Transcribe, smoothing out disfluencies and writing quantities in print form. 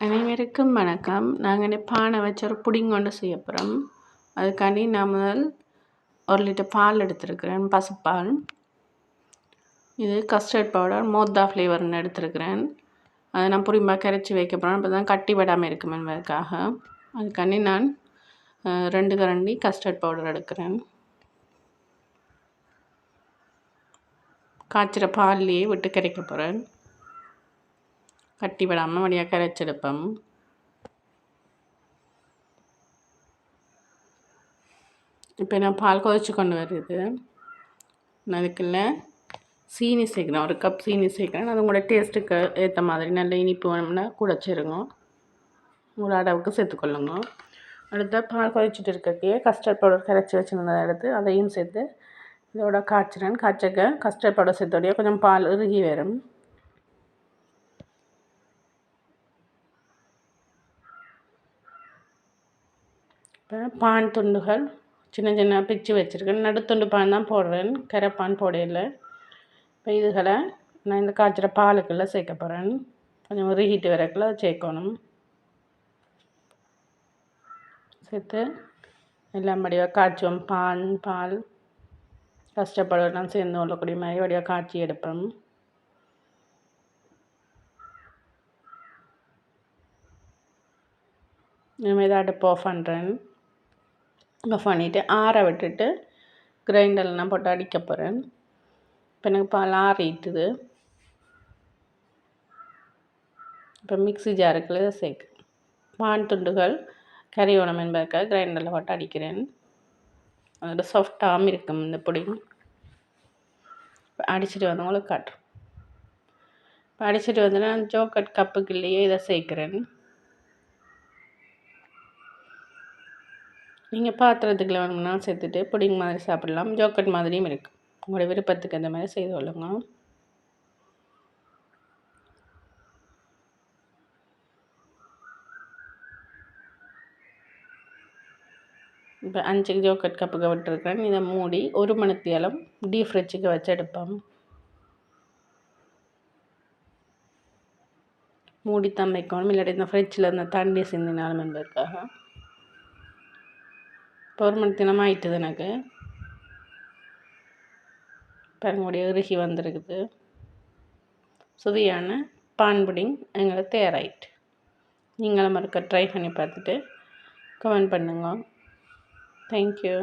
அனைவருக்கும் வணக்கம். நாங்கள் பானை வச்சு ஒரு புடிங் ஒன்று செய்ய போகிறோம். அதுக்காண்டி நான் முதல் 1 லிட்டர் பால் எடுத்துருக்கிறேன், பசுப்பால். இது கஸ்டர்ட் பவுடர் மோத்தா ஃப்ளேவர்னு எடுத்துருக்கிறேன். அதை நான் புரியுமாக கரைச்சி வைக்க போகிறேன், அப்போ தான் கட்டி விடாமல் இருக்கும் என்பதற்காக. அதுக்காண்டி நான் 2 கரண்டி கஸ்டர்ட் பவுடர் எடுக்கிறேன். காய்ச்சிற பால்லையே விட்டு கரைக்க போகிறேன். கட்டி விடாமல் வழியாக கரைச்செடுப்போம். இப்போ நான் பால் கொதிச்சு கொண்டு வருது. அதுக்குள்ள சீனி சேர்க்குறேன், 1 கப் சீனி சேர்க்குறேன். அது உங்களோட டேஸ்ட்டுக்கு ஏற்ற மாதிரி நல்ல இனிப்பு வேணும்னா கூட சேருங்க, உங்களோட அளவுக்கு சேர்த்துக்கொள்ளுங்க. அடுத்த பால் கொதிச்சுட்டு இருக்கிறதையே கஸ்டர்ட் பவுடர் கரைச்சி வச்சுருந்ததை எடுத்து அதையும் சேர்த்து இதோட காய்ச்சிறேன். காய்ச்சக்க கஸ்டர்ட் பவுடர் சேர்த்தோடையே கொஞ்சம் பால் இறுகி வரும். இப்போ பான் துண்டுகள் சின்ன சின்ன பிச்சு வச்சுருக்கேன். நடுத்துண்டு பான் தான் போடுறேன், கரைப்பான் போடையில். இப்போ இதுகளை நான் இந்த காய்ச்சிற பாலுக்குள்ளே சேர்க்க போகிறேன். கொஞ்சம் உருகிட்டு வரக்குள்ள சேர்க்கணும். சேர்த்து எல்லாம் வடிவாக காய்ச்சுவோம். பால் கஷ்டப்படலாம் சேர்ந்து உள்ளக்கூடிய மாதிரி வடிவாக காய்ச்சி எடுப்போம். இனிமேல் இதை அடுப்பு ஆஃப் பண்ணுறேன். ஆஃப் பண்ணிவிட்டு ஆற விட்டுட்டு கிரைண்டரில் நான் போட்டு அடிக்க போகிறேன். இப்போ எனக்கு பால் ஆறிட்டுது. இப்போ மிக்ஸி ஜாருக்குள்ளே சேர்க்கு பான் துண்டுகள் கறியோணம் என்பதற்காக கிரைண்டரில் போட்டு அடிக்கிறேன். அதோட சாஃப்டாகவும் இருக்கும் இந்த பொடி. இப்போ அடிச்சுட்டு வந்தவங்களுக்கு காட்டுறேன். இப்போ அடிச்சுட்டு வந்து நான் ஜோக்கட் கப்புக்குள்ளேயே இதை சேர்க்குறேன். நீங்கள் பாத்திரத்துக்குள்ள வேணும்னா சேர்த்துட்டு புடிங் மாதிரி சாப்பிடலாம், ஜோக்கட் மாதிரியும் இருக்குது. உங்களோட விருப்பத்துக்கு அந்த மாதிரி செய்து கொள்ளுங்க. இப்போ 5 ஜோக்கட் கப்புக்கு விட்டுருக்கேன். இதை மூடி 1 மணித்தியாலம் டீப் ஃப்ரிட்ஜுக்கு வச்சு எடுப்போம். மூடி தான் வைக்கணும், இல்லாட்டி இந்த ஃப்ரிட்ஜில் இருந்த தண்ணி சிந்தினாலும் என்பதற்காக. இப்போ 1 மணி தினமாக ஆயிட்டுது எனக்கு. பாருங்களுடைய இறுகி வந்திருக்குது. சுவையான பான் புடிங் எங்களுக்கு தயாராகிட்டு. நீங்களும் மறுக்க ட்ரை பண்ணி பார்த்துட்டு கமெண்ட் பண்ணுங்க. தேங்க்யூ.